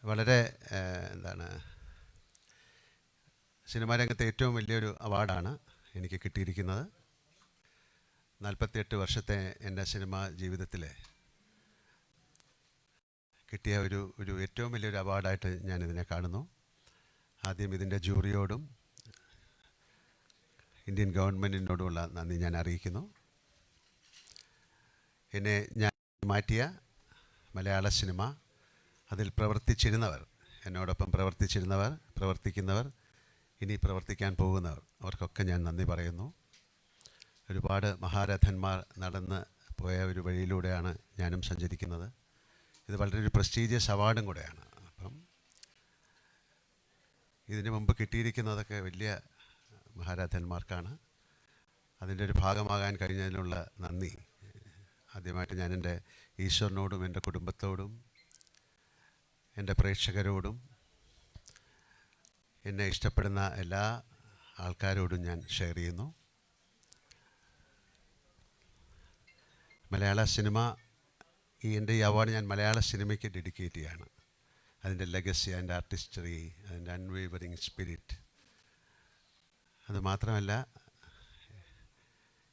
വളരെ എന്താണ് സിനിമാ രംഗത്തെ ഏറ്റവും വലിയൊരു അവാർഡാണ് എനിക്ക് കിട്ടിയിരിക്കുന്നത്. 48 വർഷത്തെ എൻ്റെ സിനിമാ ജീവിതത്തിൽ കിട്ടിയ ഒരു ഏറ്റവും വലിയൊരു അവാർഡായിട്ട് ഞാനിതിനെ കാണുന്നു. ആദ്യം ഇതിൻ്റെ ജൂറിയോടും ഇന്ത്യൻ ഗവൺമെൻറ്റിനോടുമുള്ള നന്ദി ഞാൻ അറിയിക്കുന്നു. എന്നെ ഞാൻ മാറ്റിയ മലയാള സിനിമ, അതിൽ പ്രവർത്തിച്ചിരുന്നവർ, എന്നോടൊപ്പം പ്രവർത്തിക്കുന്നവർ, ഇനി പ്രവർത്തിക്കാൻ പോകുന്നവർ, അവർക്കൊക്കെ ഞാൻ നന്ദി പറയുന്നു. ഒരുപാട് മഹാരഥന്മാർ നടന്ന് പോയ ഒരു വഴിയിലൂടെയാണ് ഞാനും സഞ്ചരിക്കുന്നത്. ഇത് വളരെ ഒരു പ്രസ്റ്റീജിയസ് അവാർഡും കൂടെയാണ്. അപ്പം ഇതിനു മുമ്പ് കിട്ടിയിരിക്കുന്നതൊക്കെ വലിയ മഹാരഥന്മാർക്കാണ്. അതിൻ്റെ ഒരു ഭാഗമാകാൻ കഴിഞ്ഞതിനുള്ള നന്ദി ആദ്യമായിട്ട് ഞാൻ എൻ്റെ ഈശ്വരനോടും എൻ്റെ കുടുംബത്തോടും എൻ്റെ പ്രേക്ഷകരോടും എന്നെ ഇഷ്ടപ്പെടുന്ന എല്ലാ ആൾക്കാരോടും ഞാൻ ഷെയർ ചെയ്യുന്നു. മലയാള സിനിമ, എൻ്റെ ഈ അവാർഡ് ഞാൻ മലയാള സിനിമയ്ക്ക് ഡെഡിക്കേറ്റ് ചെയ്യാണ്. അതിൻ്റെ ലെഗസി, അതിൻ്റെ ആർട്ടിസ്റ്ററി, അതിൻ്റെ അൺവേവറിങ് സ്പിരിറ്റ്. അതുമാത്രമല്ല,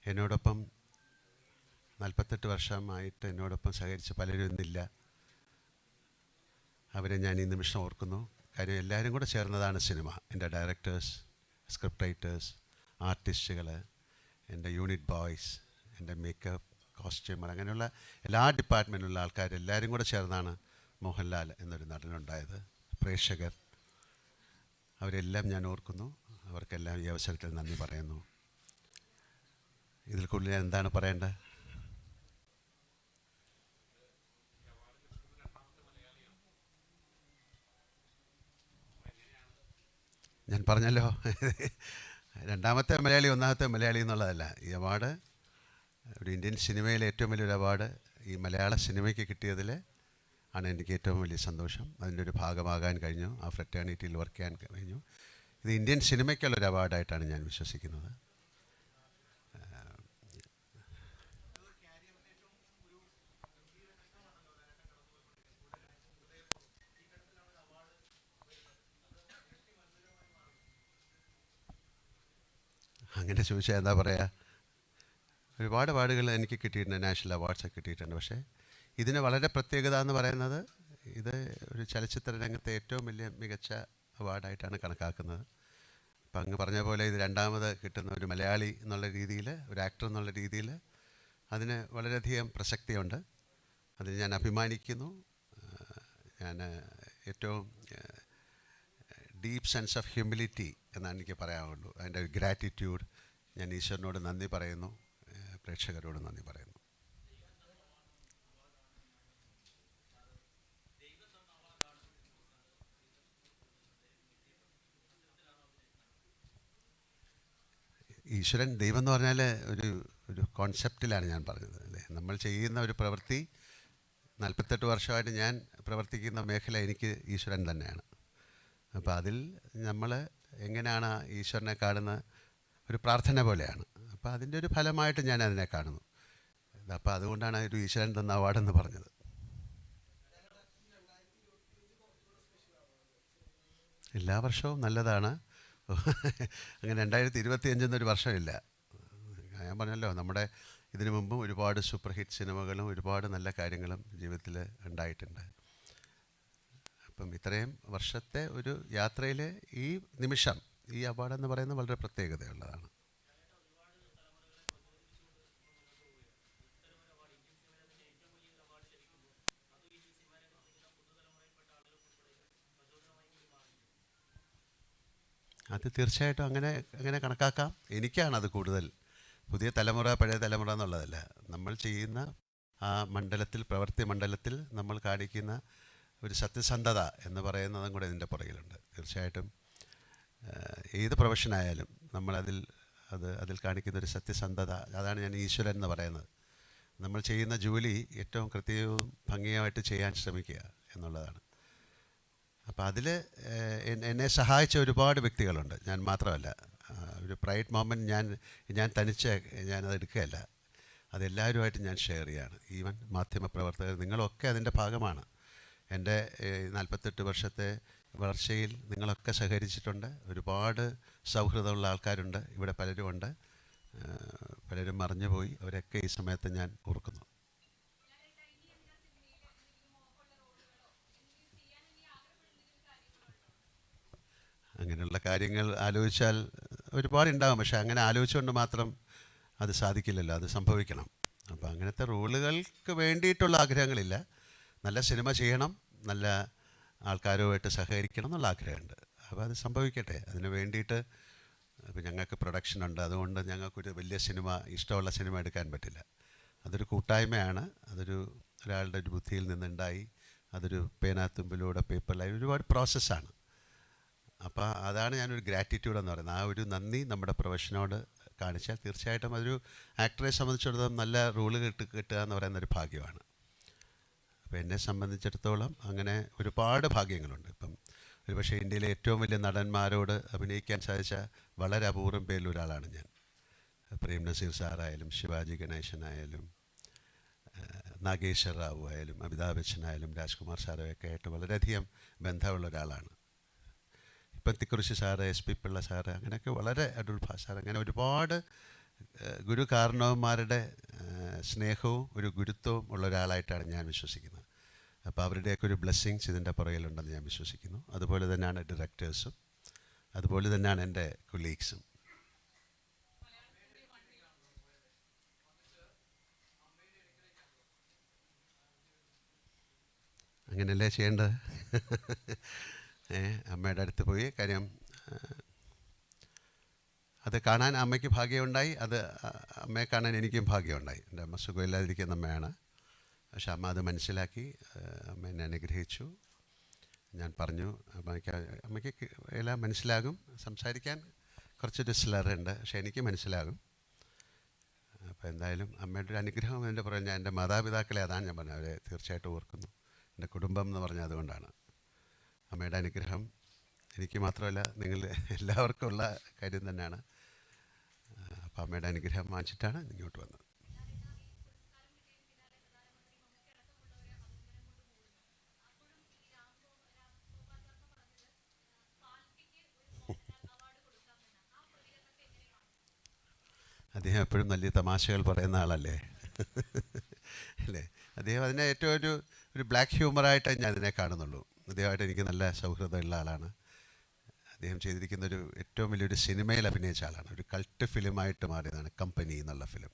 എന്നോടൊപ്പം 48 വർഷമായിട്ട് എന്നോടൊപ്പം സഹകരിച്ച പലരും ഇന്നില്ല. അവരെ ഞാൻ ഈ നിമിഷം ഓർക്കുന്നു. കാര്യം എല്ലാവരും കൂടെ ചേർന്നതാണ് സിനിമ. എൻ്റെ ഡയറക്ടേഴ്സ്, സ്ക്രിപ്റ്റ് റൈറ്റേഴ്സ്, ആർട്ടിസ്റ്റുകൾ, എൻ്റെ യൂണിറ്റ് ബോയ്സ്, എൻ്റെ മേക്കപ്പ്, കോസ്റ്റ്യൂമർ, അങ്ങനെയുള്ള എല്ലാ ഡിപ്പാർട്ട്മെൻറ്റിലുള്ള ആൾക്കാരെല്ലാവരും കൂടെ ചേർന്നാണ് മോഹൻലാൽ എന്നൊരു നടനുണ്ടായത്. പ്രേക്ഷകർ, അവരെല്ലാം ഞാൻ ഓർക്കുന്നു. അവർക്കെല്ലാം ഈ അവസരത്തിൽ നന്ദി പറയുന്നു. ഇതിൽ കൂടുതൽ ഞാൻ എന്താണ് പറയേണ്ടത്? ഞാൻ പറഞ്ഞല്ലോ, രണ്ടാമത്തെ മലയാളി ഒന്നാമത്തെ മലയാളി എന്നുള്ളതല്ല. ഈ അവാർഡ് ഒരു ഇന്ത്യൻ സിനിമയിലെ ഏറ്റവും വലിയൊരു അവാർഡ് ഈ മലയാള സിനിമയ്ക്ക് കിട്ടിയതിൽ ആണ് എനിക്ക് ഏറ്റവും വലിയ സന്തോഷം. അതിൻ്റെ ഒരു ഭാഗമാകാൻ കഴിഞ്ഞു, ആ ഫ്രറ്റേണിറ്റിയിൽ വർക്ക് ചെയ്യാൻ കഴിഞ്ഞു. ഇത് ഇന്ത്യൻ സിനിമയ്ക്കുള്ളൊരു അവാർഡായിട്ടാണ് ഞാൻ വിശ്വസിക്കുന്നത്. അങ്ങനെ ചോദിച്ചാൽ എന്താ പറയുക, ഒരുപാട് അവാർഡുകൾ എനിക്ക് കിട്ടിയിട്ടുണ്ട്, നാഷണൽ അവാർഡ്സൊക്കെ കിട്ടിയിട്ടുണ്ട്. പക്ഷേ ഇതിന് വളരെ പ്രത്യേകത എന്ന് പറയുന്നത്, ഇത് ഒരു ചലച്ചിത്ര രംഗത്തെ ഏറ്റവും വലിയ മികച്ച അവാർഡായിട്ടാണ് കണക്കാക്കുന്നത്. അപ്പം അങ്ങ് പറഞ്ഞ പോലെ ഇത് രണ്ടാമത് കിട്ടുന്ന ഒരു മലയാളി എന്നുള്ള രീതിയിൽ, ഒരു ആക്ടർ എന്നുള്ള രീതിയിൽ അതിന് വളരെയധികം പ്രസക്തിയുണ്ട്. അതിന് ഞാൻ അഭിമാനിക്കുന്നു. ഞാൻ ഏറ്റവും ഡീപ്പ് സെൻസ് ഓഫ് ഹ്യൂമിലിറ്റി എന്നാണ് എനിക്ക് പറയാനുള്ളൂ. അതിൻ്റെ ഒരു ഗ്രാറ്റിറ്റ്യൂഡ്. ഞാൻ ഈശ്വരനോട് നന്ദി പറയുന്നു, പ്രേക്ഷകരോട് നന്ദി പറയുന്നു. ഈശ്വരൻ, ദൈവം എന്ന് പറഞ്ഞാൽ ഒരു ഒരു കോൺസെപ്റ്റിലാണ് ഞാൻ പറഞ്ഞത്, അല്ലേ? നമ്മൾ ചെയ്യുന്ന ഒരു പ്രവൃത്തി, 48 വർഷമായിട്ട് ഞാൻ പ്രവർത്തിക്കുന്ന മേഖല എനിക്ക് ഈശ്വരൻ തന്നെയാണ്. അപ്പോൾ അതിൽ നമ്മൾ എങ്ങനെയാണ് ഈശ്വരനെ കാണുന്ന ഒരു പ്രാർത്ഥന പോലെയാണ്. അപ്പോൾ അതിൻ്റെ ഒരു ഫലമായിട്ട് ഞാൻ അതിനെ കാണുന്നു. അപ്പോൾ അതുകൊണ്ടാണ് ഒരു ഈശ്വരൻ തന്ന അവാർഡെന്ന് പറഞ്ഞത്. എല്ലാ വർഷവും നല്ലതാണ്. അങ്ങനെ 2025 വർഷമില്ല. ഞാൻ പറഞ്ഞല്ലോ, നമ്മുടെ ഇതിനു മുമ്പും ഒരുപാട് സൂപ്പർ ഹിറ്റ് സിനിമകളും ഒരുപാട് നല്ല കാര്യങ്ങളും ജീവിതത്തിൽ ഉണ്ടായിട്ടുണ്ട്. അപ്പം ഇത്രയും വർഷത്തെ ഒരു യാത്രയിൽ ഈ നിമിഷം, ഈ അവാർഡെന്ന് പറയുന്നത് വളരെ പ്രത്യേകതയുള്ളതാണ്. അത് തീർച്ചയായിട്ടും അങ്ങനെ അങ്ങനെ കണക്കാക്കാം. എനിക്കാണത് കൂടുതൽ. പുതിയ തലമുറ പഴയ തലമുറ എന്നുള്ളതല്ല. നമ്മൾ ചെയ്യുന്ന ആ മണ്ഡലത്തിൽ, പ്രവൃത്തി മണ്ഡലത്തിൽ നമ്മൾ കാണിക്കുന്ന ഒരു സത്യസന്ധത എന്ന് പറയുന്നതും കൂടെ ഇതിൻ്റെ പുറകിലുണ്ട്. തീർച്ചയായിട്ടും ഏത് പ്രൊഫഷനായാലും നമ്മളതിൽ അതിൽ കാണിക്കുന്ന ഒരു സത്യസന്ധത, അതാണ് ഞാൻ ഈശ്വരൻ എന്ന് പറയുന്നത്. നമ്മൾ ചെയ്യുന്ന ജോലി ഏറ്റവും കൃത്യവും ഭംഗിയായിട്ട് ചെയ്യാൻ ശ്രമിക്കുക എന്നുള്ളതാണ്. അപ്പോൾ അതിൽ എന്നെ സഹായിച്ച ഒരുപാട് വ്യക്തികളുണ്ട്, ഞാൻ മാത്രമല്ല. ഒരു പ്രൈഡ് മൊമെൻറ്റ് ഞാൻ തനിച്ച് ഞാനത് എടുക്കുകയല്ല, അതെല്ലാവരുമായിട്ട് ഞാൻ ഷെയർ ചെയ്യുകയാണ്. ഈവൻ മാധ്യമപ്രവർത്തകർ, നിങ്ങളൊക്കെ അതിൻ്റെ ഭാഗമാണ്. എൻ്റെ 48 വർഷത്തെ വളർച്ചയിൽ നിങ്ങളൊക്കെ സഹകരിച്ചിട്ടുണ്ട്. ഒരുപാട് സൗഹൃദമുള്ള ആൾക്കാരുണ്ട് ഇവിടെ, പലരുമുണ്ട്. പലരും മറഞ്ഞുപോയി, അവരൊക്കെ ഈ സമയത്ത് ഞാൻ ഓർക്കുന്നു. അങ്ങനെയുള്ള കാര്യങ്ങൾ ആലോചിച്ചാൽ ഒരുപാടുണ്ടാകും, പക്ഷേ അങ്ങനെ ആലോചിച്ചുകൊണ്ട് മാത്രം അത് സാധിക്കില്ലല്ലോ, അത് സംഭവിക്കണം. അപ്പോൾ അങ്ങനത്തെ റോളുകൾക്ക് വേണ്ടിയിട്ടുള്ള ആഗ്രഹങ്ങളില്ല. നല്ല സിനിമ ചെയ്യണം, നല്ല ആൾക്കാരുമായിട്ട് സഹകരിക്കണം എന്നുള്ള ആഗ്രഹമുണ്ട്. അപ്പോൾ അത് സംഭവിക്കട്ടെ. അതിന് വേണ്ടിയിട്ട് ഇപ്പോൾ ഞങ്ങൾക്ക് പ്രൊഡക്ഷനുണ്ട്, അതുകൊണ്ട് ഞങ്ങൾക്കൊരു വലിയ സിനിമ, ഇഷ്ടമുള്ള സിനിമ എടുക്കാൻ പറ്റില്ല. അതൊരു കൂട്ടായ്മയാണ്. ഒരാളുടെ ഒരു ബുദ്ധിയിൽ നിന്നുണ്ടായി, അതൊരു പേനാത്തുമ്പിലൂടെ പേപ്പറിലായി ഒരുപാട് പ്രോസസ്സാണ്. അപ്പോൾ അതാണ് ഞാനൊരു ഗ്രാറ്റിറ്റ്യൂഡ് എന്ന് പറയുന്നത്. ആ ഒരു നന്ദി നമ്മുടെ പ്രൊഫഷനോട് കാണിച്ചാൽ തീർച്ചയായിട്ടും അതൊരു ആക്ടറെ സംബന്ധിച്ചിടത്തോളം നല്ല റോള് കിട്ടുക എന്ന് പറയുന്നൊരു ഭാഗ്യമാണ്. അപ്പോൾ എന്നെ സംബന്ധിച്ചിടത്തോളം അങ്ങനെ ഒരുപാട് ഭാഗ്യങ്ങളുണ്ട്. ഇപ്പം ഒരുപക്ഷെ ഇന്ത്യയിലെ ഏറ്റവും വലിയ നടന്മാരോട് അഭിനയിക്കാൻ സാധിച്ച വളരെ അപൂർവം പേരിൽ ഒരാളാണ് ഞാൻ. പ്രേം നസീർ സാറായാലും, ശിവാജി ഗണേശനായാലും, നാഗേശ്വർ റാവു ആയാലും, അമിതാഭ് ബച്ചനായാലും, രാജ്കുമാർ സാറൊക്കെ ആയിട്ട് വളരെയധികം ബന്ധമുള്ള ഒരാളാണ്. ഇപ്പം Thikkurissy sir, SP Pillai sir, അങ്ങനെയൊക്കെ വളരെ അടൂർ ഭാ സാർ, അങ്ങനെ ഒരുപാട് ഗുരു കാരണവന്മാരുടെ സ്നേഹവും ഒരു ഗുരുത്വവും ഉള്ള ഒരാളായിട്ടാണ് ഞാൻ വിശ്വസിക്കുന്നത്. അപ്പോൾ അവരുടെയൊക്കെ ഒരു ബ്ലെസ്സിങ്സ് ഇതിൻ്റെ പുറകിലുണ്ടെന്ന് ഞാൻ വിശ്വസിക്കുന്നു. അതുപോലെ തന്നെയാണ് ഡയറക്ടേഴ്സും, അതുപോലെ തന്നെയാണ് എൻ്റെ കൊളീഗ്സും. അങ്ങനെയല്ലേ ചെയ്യേണ്ടത്. അമ്മയുടെ അടുത്ത് പോയി കാര്യം അത് കാണാൻ അമ്മയ്ക്ക് ഭാഗ്യമുണ്ടായി, അത് അമ്മയെ കാണാൻ എനിക്കും ഭാഗ്യമുണ്ടായി. എൻ്റെ അമ്മ സുഖമില്ലാതിരിക്കുന്ന അമ്മയാണ്, പക്ഷെ അമ്മ അത് മനസ്സിലാക്കി അമ്മ എന്നെ അനുഗ്രഹിച്ചു. ഞാൻ പറഞ്ഞു അമ്മയ്ക്ക് എല്ലാം മനസ്സിലാകും, സംസാരിക്കാൻ കുറച്ചൊരു സ്ലറുണ്ട്, പക്ഷെ എനിക്ക് മനസ്സിലാകും. അപ്പോൾ എന്തായാലും അമ്മയുടെ ഒരു അനുഗ്രഹം എൻ്റെ പുറകെ. ഞാൻ എൻ്റെ മാതാപിതാക്കളെ അതാണ് ഞാൻ പറഞ്ഞത്, അവരെ തീർച്ചയായിട്ടും ഓർക്കുന്നു. എൻ്റെ കുടുംബം എന്ന് പറഞ്ഞാൽ അതുകൊണ്ടാണ്. അമ്മയുടെ അനുഗ്രഹം എനിക്ക് മാത്രമല്ല നിങ്ങൾ എല്ലാവർക്കും ഉള്ള കാര്യം തന്നെയാണ്. അപ്പോൾ അമ്മയുടെ അനുഗ്രഹം വാങ്ങിച്ചിട്ടാണ് ഇങ്ങോട്ട് വന്നത്. അദ്ദേഹം എപ്പോഴും വലിയ തമാശകൾ പറയുന്ന ആളല്ലേ അല്ലേ? അദ്ദേഹം അതിനെ ഏറ്റവും ഒരു ബ്ലാക്ക് ഹ്യൂമറായിട്ട് ഞാൻ അതിനെ കാണുന്നുള്ളൂ. അദ്ദേഹമായിട്ട് എനിക്ക് നല്ല സൗഹൃദമുള്ള ആളാണ്. അദ്ദേഹം ചെയ്തിരിക്കുന്നൊരു ഏറ്റവും വലിയൊരു സിനിമയിൽ അഭിനയിച്ച ആളാണ്. ഒരു കൾട്ട് ഫിലിമായിട്ട് മാറിയതാണ് കമ്പനി എന്നുള്ള ഫിലിം.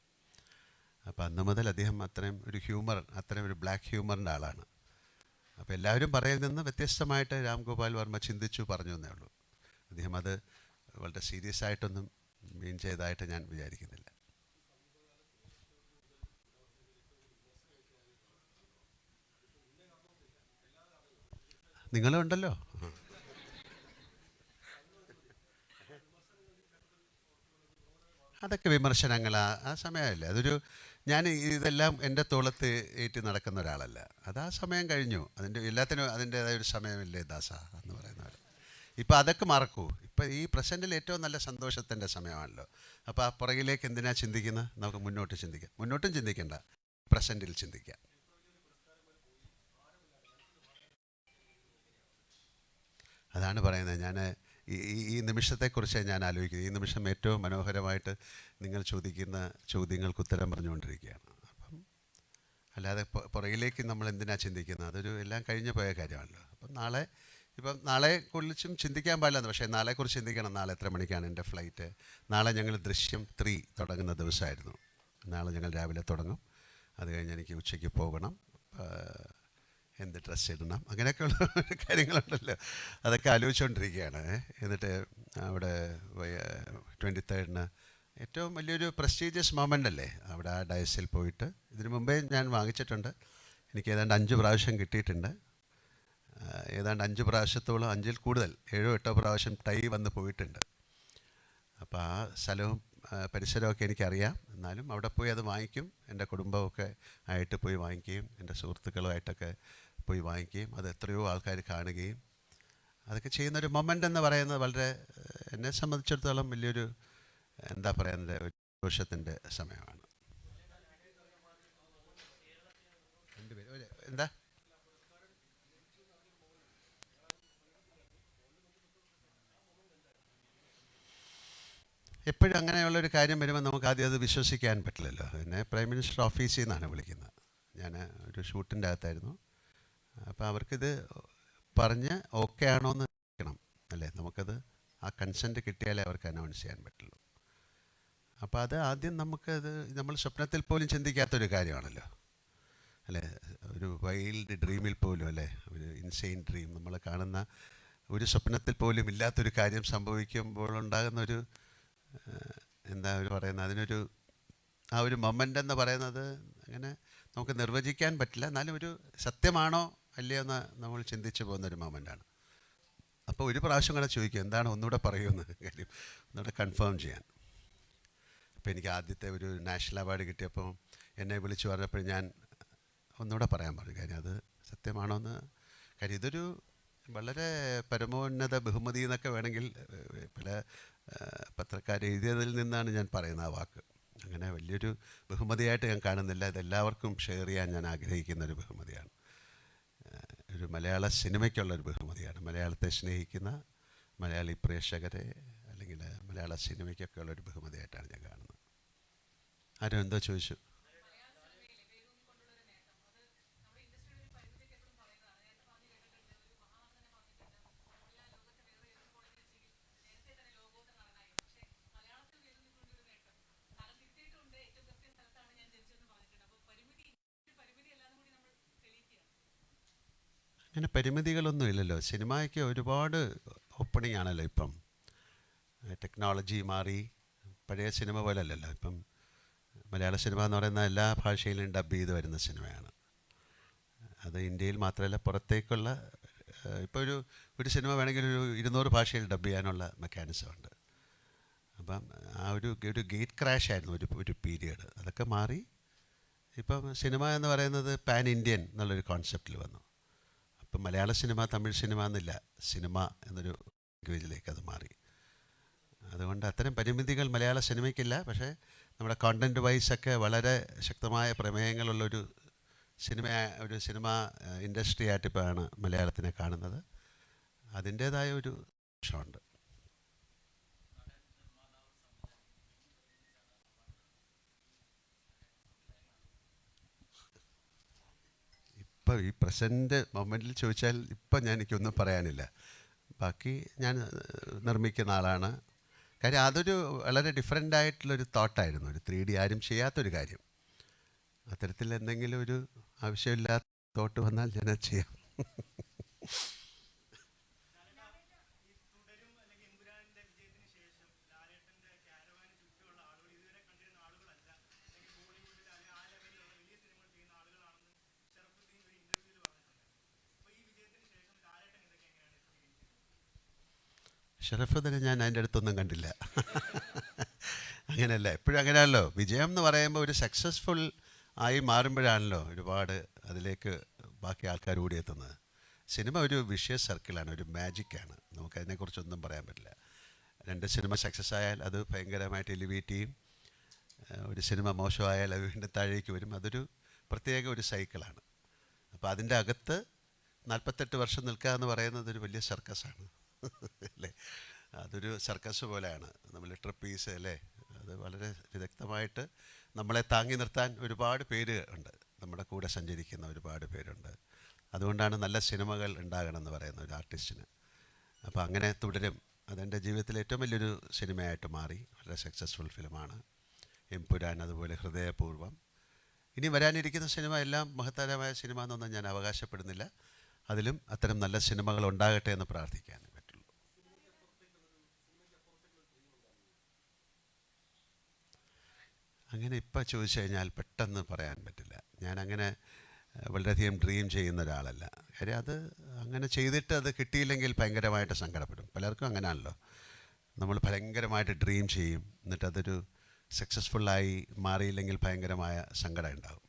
അപ്പോൾ അന്ന് മുതൽ അദ്ദേഹം അത്രയും ഒരു ഹ്യൂമർ, അത്രയും ഒരു ബ്ലാക്ക് ഹ്യൂമറിൻ്റെ ആളാണ്. അപ്പോൾ എല്ലാവരും പറയുന്നതിൽ നിന്ന് വ്യത്യസ്തമായിട്ട് രാം ഗോപാൽ വർമ്മ ചിന്തിച്ചു പറഞ്ഞു എന്നേ ഉള്ളൂ. അദ്ദേഹം അത് വളരെ സീരിയസ് ആയിട്ടൊന്നും മീൻ ചെയ്തതായിട്ട് ഞാൻ വിചാരിക്കുന്നില്ല. നിങ്ങളുണ്ടല്ലോ. അതൊക്കെ വിമർശനങ്ങൾ ആ സമയമല്ലേ, ഞാൻ ഇതെല്ലാം എൻ്റെ തോളത്ത് ഏറ്റി നടക്കുന്ന ഒരാളല്ല. അത് ആ സമയം കഴിഞ്ഞു. എല്ലാത്തിനും അതിൻ്റേതായ ഒരു സമയമില്ലേ ദാസ എന്ന് പറയുന്ന പോലെ. ഇപ്പം അതൊക്കെ മറക്കൂ. ഇപ്പം ഈ പ്രസൻറ്റിൽ ഏറ്റവും നല്ല സന്തോഷത്തിൻ്റെ സമയമാണല്ലോ. അപ്പോൾ ആ പുറകിലേക്ക് എന്തിനാ ചിന്തിക്കുന്നത്? നമുക്ക് മുന്നോട്ട് ചിന്തിക്കാം. മുന്നോട്ടും ചിന്തിക്കേണ്ട, പ്രസൻറ്റിൽ ചിന്തിക്കാം. അതാണ് പറയുന്നത്. ഞാൻ ഈ നിമിഷത്തെക്കുറിച്ച് ഞാൻ ആലോചിക്കുന്നത്. ഈ നിമിഷം ഏറ്റവും മനോഹരമായിട്ട് നിങ്ങൾ ചോദിക്കുന്ന ചോദ്യങ്ങൾക്ക് ഉത്തരം പറഞ്ഞുകൊണ്ടിരിക്കുകയാണ്. അപ്പം അല്ലാതെ പുറകിലേക്ക് നമ്മൾ എന്തിനാ ചിന്തിക്കുന്നത്? എല്ലാം കഴിഞ്ഞു പോയ കാര്യമാണല്ലോ. അപ്പം നാളെ കുറിച്ചും ചിന്തിക്കാൻ പാടില്ലെന്ന്, പക്ഷേ നാളെക്കുറിച്ച് ചിന്തിക്കണം. നാളെ എത്ര മണിക്കാണ് എൻ്റെ ഫ്ലൈറ്റ്? നാളെ ഞങ്ങൾ ദൃശ്യം 3 തുടങ്ങുന്ന ദിവസമായിരുന്നു. നാളെ ഞങ്ങൾ രാവിലെ തുടങ്ങും. അത് കഴിഞ്ഞ് എനിക്ക് ഉച്ചയ്ക്ക് പോകണം. എന്ത് ഡ്രസ്സ് ഇടണം, അങ്ങനെയൊക്കെയുള്ള കാര്യങ്ങളുണ്ടല്ലോ. അതൊക്കെ ആലോചിച്ചുകൊണ്ടിരിക്കുകയാണ്. എന്നിട്ട് അവിടെ 23rd ഏറ്റവും വലിയൊരു പ്രസ്റ്റീജിയസ് മൊമെൻ്റ് അല്ലേ, അവിടെ ആ ഡയസിൽ പോയിട്ട്. ഇതിനു മുമ്പേ ഞാൻ വാങ്ങിച്ചിട്ടുണ്ട്. എനിക്ക് ഏതാണ്ട് 5 പ്രാവശ്യം കിട്ടിയിട്ടുണ്ട്. ഏതാണ്ട് 5 പ്രാവശ്യത്തോളം, 5-ൽ കൂടുതൽ, 7-8 പ്രാവശ്യം ടൈ വന്ന് പോയിട്ടുണ്ട്. അപ്പോൾ ആ സ്ഥലവും പരിസരമൊക്കെ എനിക്കറിയാം. എന്നാലും അവിടെ പോയി അത് വാങ്ങിക്കും. എൻ്റെ കുടുംബമൊക്കെ ആയിട്ട് പോയി വാങ്ങിക്കുകയും എൻ്റെ സുഹൃത്തുക്കളുമായിട്ടൊക്കെ പോയി വാങ്ങിക്കുകയും അത് എത്രയോ ആൾക്കാർ കാണുകയും അതൊക്കെ ചെയ്യുന്നൊരു മൊമെൻ്റ് എന്ന് പറയുന്നത് വളരെ, എന്നെ സംബന്ധിച്ചിടത്തോളം വലിയൊരു എന്താ പറയുന്നത്, ഒരു സന്തോഷത്തിൻ്റെ സമയമാണ്. എന്താ എപ്പോഴും അങ്ങനെയുള്ളൊരു കാര്യം വരുമ്പോൾ നമുക്ക് ആദ്യം അത് വിശ്വസിക്കാൻ പറ്റില്ലല്ലോ. എന്നെ പ്രൈം മിനിസ്റ്റർ ഓഫീസിൽ നിന്നാണ് വിളിക്കുന്നത്. ഞാൻ ഒരു ഷൂട്ടിൻ്റെ അകത്തായിരുന്നു. അപ്പോൾ അവർക്കിത് പറഞ്ഞ് ഓക്കെ ആണോ എന്ന് അറിയണം അല്ലേ. നമുക്കത് ആ കൺസെൻറ്റ് കിട്ടിയാലേ അവർക്ക് അനൗൺസ് ചെയ്യാൻ പറ്റുള്ളൂ. അപ്പോൾ അത് ആദ്യം നമുക്കത് നമ്മൾ സ്വപ്നത്തിൽ പോലും ചിന്തിക്കാത്തൊരു കാര്യമാണല്ലോ അല്ലേ. ഒരു വൈൽഡ് ഡ്രീമിൽ പോലും അല്ലേ, ഒരു ഇൻസെയിൻ ഡ്രീം, നമ്മൾ കാണുന്ന ഒരു സ്വപ്നത്തിൽ പോലും ഇല്ലാത്തൊരു കാര്യം സംഭവിക്കുമ്പോൾ ഉണ്ടാകുന്നൊരു എന്താ അവർ പറയുന്നത്, അതിനൊരു ആ ഒരു മൊമെൻ്റ് എന്ന് പറയുന്നത് അങ്ങനെ നമുക്ക് നിർവചിക്കാൻ പറ്റില്ല. എന്നാലും ഒരു സത്യമാണോ അല്ലയോ എന്ന് നമ്മൾ ചിന്തിച്ചു പോകുന്നൊരു മൊമെൻ്റാണ്. അപ്പോൾ ഒരു പ്രാവശ്യം കൂടെ ചോദിക്കും എന്താണ്, ഒന്നുകൂടെ പറയുമെന്ന് കാര്യം ഒന്നുകൂടെ കൺഫേം ചെയ്യാൻ. അപ്പോൾ എനിക്ക് ആദ്യത്തെ ഒരു നാഷണൽ അവാർഡ് കിട്ടിയപ്പോൾ എന്നെ വിളിച്ചു പറഞ്ഞപ്പോൾ ഞാൻ ഒന്നുകൂടെ പറയാൻ പറഞ്ഞു. കാര്യം അത് സത്യമാണോ എന്ന്. കാര്യം ഇതൊരു വളരെ പരമോന്നത ബഹുമതി എന്നൊക്കെ വേണമെങ്കിൽ പല പത്രക്കാർ എഴുതിയതിൽ നിന്നാണ് ഞാൻ പറയുന്ന ആ വാക്ക്. അങ്ങനെ വലിയൊരു ബഹുമതിയായിട്ട് ഞാൻ കാണുന്നില്ല. ഇതെല്ലാവർക്കും ഷെയർ ചെയ്യാൻ ഞാൻ ആഗ്രഹിക്കുന്നൊരു ബഹുമതിയാണ്. ഒരു മലയാള സിനിമയ്ക്കുള്ളൊരു ബഹുമതിയാണ്. മലയാളത്തെ സ്നേഹിക്കുന്ന മലയാളി പ്രേക്ഷകരെ അല്ലെങ്കിൽ മലയാള സിനിമയ്ക്കൊക്കെ ഉള്ളൊരു ബഹുമതിയായിട്ടാണ് ഞാൻ കാണുന്നത്. ആരും എന്തോ ചോദിച്ചു. അങ്ങനെ പരിമിതികളൊന്നും ഇല്ലല്ലോ. സിനിമയ്ക്ക് ഒരുപാട് ഓപ്പണിംഗ് ആണല്ലോ ഇപ്പം. ടെക്നോളജി മാറി, പഴയ സിനിമ പോലെ അല്ലല്ലോ ഇപ്പം. മലയാള സിനിമ എന്ന് പറയുന്ന എല്ലാ ഭാഷയിലും ഡബ് ചെയ്ത് വരുന്ന സിനിമയാണ്. അത് ഇന്ത്യയിൽ മാത്രമല്ല പുറത്തേക്കുള്ള ഇപ്പോൾ ഒരു സിനിമ വേണമെങ്കിൽ ഒരു 200 ഭാഷയിൽ ഡബ് ചെയ്യാനുള്ള മെക്കാനിസം ഉണ്ട്. അപ്പം ആ ഒരു ഗേറ്റ് ക്രാഷ് ആയിരുന്നു ഒരു പീരിയഡ്. അതൊക്കെ മാറി ഇപ്പം സിനിമ എന്ന് പറയുന്നത് പാൻ ഇന്ത്യൻ എന്നുള്ളൊരു കോൺസെപ്റ്റിൽ വന്നു. ഇപ്പം മലയാള സിനിമ തമിഴ് സിനിമ എന്നില്ല, സിനിമ എന്നൊരു ലാംഗ്വേജിലേക്ക് അത് മാറി. അതുകൊണ്ട് അത്തരം പരിമിതികൾ മലയാള സിനിമയ്ക്കില്ല. പക്ഷേ നമ്മുടെ കോണ്ടൻറ്റ് വൈസൊക്കെ വളരെ ശക്തമായ പ്രമേയങ്ങളുള്ളൊരു സിനിമ ഇൻഡസ്ട്രി ആയിട്ടിപ്പോഴാണ് മലയാളത്തിനെ കാണുന്നത്. അതിൻ്റേതായ ഒരു പ്രശ്നമുണ്ട്. ഇപ്പം ഈ പ്രസൻറ്റ് മൊമെൻറ്റിൽ ചോദിച്ചാൽ ഇപ്പം എനിക്കൊന്നും പറയാനില്ല. ബാക്കി ഞാൻ നിർമ്മിക്കുന്ന ആളാണ്. കാര്യം അതൊരു വളരെ ഡിഫറെൻ്റ് ആയിട്ടുള്ളൊരു തോട്ടായിരുന്നു. ഒരു 3D ആരും ചെയ്യാത്തൊരു കാര്യം. അത്തരത്തിൽ എന്തെങ്കിലും ഒരു ആവശ്യമില്ലാത്ത തോട്ട് വന്നാൽ ഞാനത് ചെയ്യാം. ഷറഫുദ്ദീനെ ഞാൻ അതിൻ്റെ അടുത്തൊന്നും കണ്ടില്ല. അങ്ങനെയല്ല, എപ്പോഴും അങ്ങനെയാണല്ലോ. വിജയം എന്ന് പറയുമ്പോൾ ഒരു സക്സസ്ഫുൾ ആയി മാറുമ്പോഴാണല്ലോ ഒരുപാട് അതിലേക്ക് ബാക്കി ആൾക്കാർ ഓടിയെത്തുന്നത്. സിനിമ ഒരു വിഷ്യസ് സർക്കിളാണ്, ഒരു മാജിക്കാണ്. നമുക്കതിനെക്കുറിച്ചൊന്നും പറയാൻ പറ്റില്ല. 2 സിനിമ സക്സസ് ആയാൽ അത് ഭയങ്കരമായിട്ട് എലിവേറ്റ് ചെയ്യും. ഒരു സിനിമ മോശമായാൽ അത് വീണ്ടും താഴേക്ക് വരും. അതൊരു പ്രത്യേക ഒരു സൈക്കിളാണ്. അപ്പോൾ അതിൻ്റെ അകത്ത് 48 വർഷം നിൽക്കുക എന്ന് പറയുന്നത് ഒരു വലിയ സർക്കസാണ് അല്ലേ. അതൊരു സർക്കസ് പോലെയാണ്. നമ്മൾ ട്രപ്പീസ് അല്ലേ, അത് വളരെ വിദഗ്ധമായിട്ട് നമ്മളെ താങ്ങി നിർത്താൻ ഒരുപാട് പേര് ഉണ്ട്, നമ്മുടെ കൂടെ സഞ്ചരിക്കുന്ന ഒരുപാട് പേരുണ്ട്. അതുകൊണ്ടാണ് നല്ല സിനിമകൾ ഉണ്ടാകണമെന്ന് പറയുന്ന ഒരു ആർട്ടിസ്റ്റിന്. അപ്പോൾ അങ്ങനെ തുടരും. അതെൻ്റെ ജീവിതത്തിലെ ഏറ്റവും വലിയൊരു സിനിമയായിട്ട് മാറി. വളരെ സക്സസ്ഫുൾ ഫിലിമാണ് എമ്പുരാൻ, അതുപോലെ ഹൃദയപൂർവ്വം. ഇനി വരാനിരിക്കുന്ന സിനിമ എല്ലാം മഹത്തരമായ സിനിമ എന്നൊന്നും ഞാൻ അവകാശപ്പെടുന്നില്ല. അതിലും അത്തരം നല്ല സിനിമകൾ ഉണ്ടാകട്ടെ എന്ന് പ്രാർത്ഥിക്കാൻ പറ്റുള്ളൂ. അങ്ങനെ ഇപ്പം ചോദിച്ചു കഴിഞ്ഞാൽ പെട്ടെന്ന് പറയാൻ പറ്റില്ല. ഞാനങ്ങനെ വളരെയധികം ഡ്രീം ചെയ്യുന്ന ഒരാളല്ല. കാര്യം അത് അങ്ങനെ ചെയ്തിട്ട് അത് കിട്ടിയില്ലെങ്കിൽ ഭയങ്കരമായിട്ട് സങ്കടപ്പെടും. പലർക്കും അങ്ങനെയാണല്ലോ. നമ്മൾ ഭയങ്കരമായിട്ട് ഡ്രീം ചെയ്യും, എന്നിട്ട് അതൊരു സക്സസ്ഫുള്ളായി മാറിയില്ലെങ്കിൽ ഭയങ്കരമായ സങ്കടം ഉണ്ടാകും.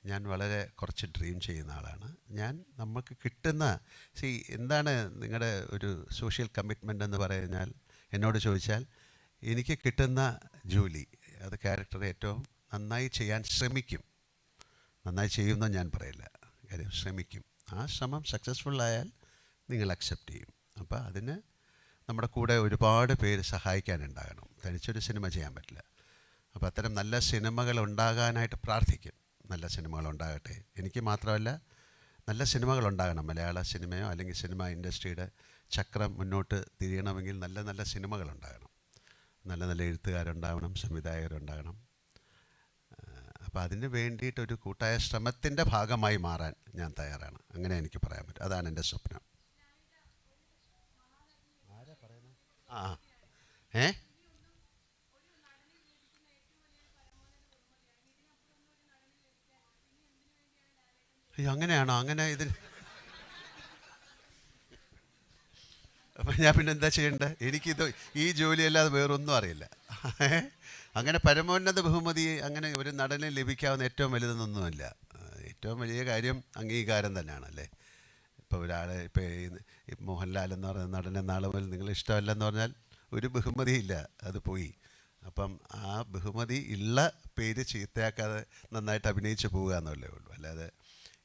ഞാൻ വളരെ കുറച്ച് ഡ്രീം ചെയ്യുന്ന ആളാണ്. നമുക്ക് കിട്ടുന്ന എന്താണ് നിങ്ങളുടെ ഒരു സോഷ്യൽ കമ്മിറ്റ്മെൻ്റ് എന്ന് പറഞ്ഞാൽ, എന്നോട് ചോദിച്ചാൽ എനിക്ക് കിട്ടുന്ന ജോലി അത് ക്യാരക്ടർ ഏറ്റവും നന്നായി ചെയ്യാൻ ശ്രമിക്കും. നന്നായി ചെയ്യുമെന്ന് ഞാൻ പറയില്ല, കാര്യം ശ്രമിക്കും. ആ ശ്രമം സക്സസ്ഫുള്ളായാൽ നിങ്ങൾ അക്സെപ്റ്റ് ചെയ്യും. അപ്പോൾ അതിന് നമ്മുടെ കൂടെ ഒരുപാട് പേര് സഹായിക്കാനുണ്ടാകണം. തനിച്ചൊരു സിനിമ ചെയ്യാൻ പറ്റില്ല. അപ്പോൾ അത്തരം നല്ല സിനിമകൾ ഉണ്ടാകാനായിട്ട് പ്രാർത്ഥിക്കും. നല്ല സിനിമകൾ ഉണ്ടാകട്ടെ. എനിക്ക് മാത്രമല്ല, നല്ല സിനിമകൾ ഉണ്ടാകണം. മലയാള സിനിമയോ അല്ലെങ്കിൽ സിനിമ ഇൻഡസ്ട്രിയുടെ ചക്രം മുന്നോട്ട് തിരിയണമെങ്കിൽ നല്ല നല്ല സിനിമകൾ ഉണ്ടാകണം. നല്ല നല്ല എഴുത്തുകാരുണ്ടാവണം, സംവിധായകരുണ്ടാകണം. അപ്പോൾ അതിന് വേണ്ടിയിട്ടൊരു കൂട്ടായ ശ്രമത്തിൻ്റെ ഭാഗമായി മാറാൻ ഞാൻ തയ്യാറാണ്. അങ്ങനെ എനിക്ക് പറയാൻ പറ്റും. അതാണ് എൻ്റെ സ്വപ്നം. ആ ഏ അയ്യോ, അങ്ങനെയാണോ? അങ്ങനെ ഇതിന് അപ്പം ഞാൻ പിന്നെ എന്താ ചെയ്യേണ്ടത്? എനിക്കിത് ഈ ജോലിയല്ലാതെ വേറൊന്നും അറിയില്ല. അങ്ങനെ പരമോന്നത ബഹുമതി അങ്ങനെ ഒരു നടന് ലഭിക്കാവുന്ന ഏറ്റവും വലുതെന്നൊന്നുമില്ല. ഏറ്റവും വലിയ കാര്യം അംഗീകാരം തന്നെയാണല്ലേ. ഇപ്പോൾ ഒരാൾ ഇപ്പോൾ ഈ മോഹൻലാൽ എന്ന് പറയുന്ന നടനെ നാളെ മുതൽ നിങ്ങൾ ഇഷ്ടമല്ലെന്ന് പറഞ്ഞാൽ ഒരു ബഹുമതിയില്ല, അത് പോയി. അപ്പം ആ ബഹുമതി ഉള്ള പേര് ചീത്തയാക്കാതെ നന്നായിട്ട് അഭിനയിച്ച് പോവുക എന്നല്ലേ ഉള്ളൂ. അല്ലാതെ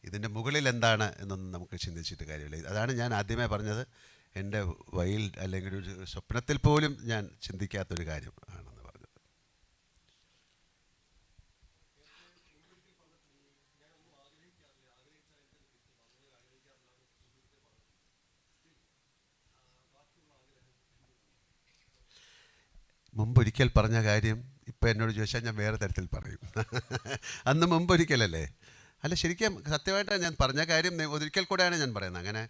ഇതിൻ്റെ മുകളിൽ എന്താണ് എന്നൊന്നും നമുക്ക് ചിന്തിച്ചിട്ട് കാര്യമില്ല. അതാണ് ഞാൻ ആദ്യമേ പറഞ്ഞത്. എൻ്റെ വൈൽഡ് അല്ലെങ്കിൽ ഒരു സ്വപ്നത്തിൽ പോലും ഞാൻ ചിന്തിക്കാത്തൊരു കാര്യം ആണെന്ന് പറഞ്ഞത്. മുമ്പൊരിക്കൽ പറഞ്ഞ കാര്യം ഇപ്പം എന്നോട് ചോദിച്ചാൽ ഞാൻ വേറെ തരത്തിൽ പറയും. അന്ന് മുമ്പൊരിക്കലല്ലേ? അല്ല, ശരിക്കും സത്യമായിട്ടാണ് ഞാൻ പറഞ്ഞ കാര്യം ഒരിക്കൽ കൂടെയാണ് ഞാൻ പറയുന്നത്. അങ്ങനെ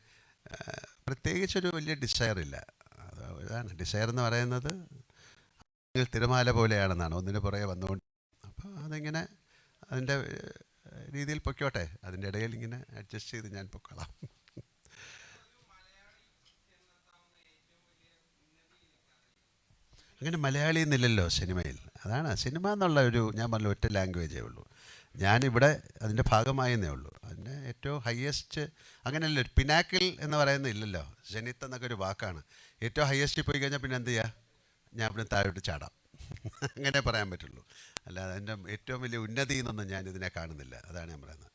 പ്രത്യേകിച്ചൊരു വലിയ ഡിസയർ ഇല്ല. അതാണ് ഡിസയർ എന്ന് പറയുന്നത്. തിരമാല പോലെയാണെന്നാണ്, ഒന്നിന് പുറകെ വന്നുകൊണ്ട്. അപ്പോൾ അതിങ്ങനെ അതിൻ്റെ രീതിയിൽ പൊയ്ക്കോട്ടെ. അതിൻ്റെ ഇടയിൽ ഇങ്ങനെ അഡ്ജസ്റ്റ് ചെയ്ത് ഞാൻ പൊക്കോളാം. അങ്ങനെ മലയാളി എന്നില്ലല്ലോ സിനിമയിൽ. അതാണ് സിനിമ എന്നുള്ള ഒരു, ഞാൻ പറഞ്ഞ ഒറ്റ ലാംഗ്വേജേ ഉള്ളൂ. ഞാനിവിടെ അതിൻ്റെ ഭാഗമായെന്നേ ഉള്ളൂ. അതിൻ്റെ ഏറ്റവും ഹയ്യസ്റ്റ് അങ്ങനെയല്ല, ഒരു പിനാക്കിൾ എന്ന് പറയുന്നത് ഇല്ലല്ലോ. ജനിത്ത് എന്നൊക്കെ ഒരു വാക്കാണ്. ഏറ്റവും ഹയ്യസ്റ്റിൽ പോയി കഴിഞ്ഞാൽ പിന്നെ എന്ത് ചെയ്യുക? ഞാൻ ഇവിടെ താഴോട്ട് ചാടാം. അങ്ങനെ പറയാൻ പറ്റുള്ളൂ. അല്ലാതെ അതിൻ്റെ ഏറ്റവും വലിയ ഉന്നതി എന്നൊന്നും ഞാൻ ഇതിനെ കാണുന്നില്ല. അതാണ് ഞാൻ പറയുന്നത്.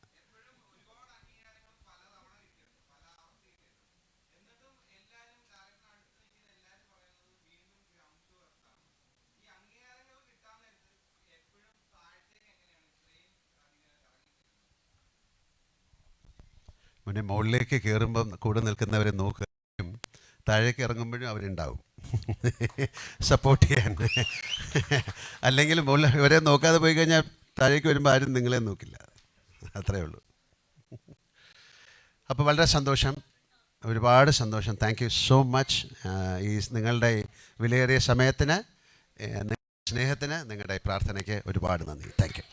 പിന്നെ മുകളിലേക്ക് കയറുമ്പം കൂടെ നിൽക്കുന്നവരെ നോക്കുകയും താഴേക്ക് ഇറങ്ങുമ്പോഴും അവരുണ്ടാവും സപ്പോർട്ട് ചെയ്യാൻ. അല്ലെങ്കിൽ മുകളിൽ ഇവരെ നോക്കാതെ പോയി കഴിഞ്ഞാൽ താഴേക്ക് വരുമ്പോൾ ആരും നിങ്ങളെ നോക്കില്ല. അത്രയേ ഉള്ളൂ. അപ്പോൾ വളരെ സന്തോഷം, ഒരുപാട് സന്തോഷം. Thank you so much. ഈ നിങ്ങളുടെ വിലയേറിയ സമയത്തിന്, സ്നേഹത്തിന്, നിങ്ങളുടെ പ്രാർത്ഥനയ്ക്ക് ഒരുപാട് നന്ദി. Thank you.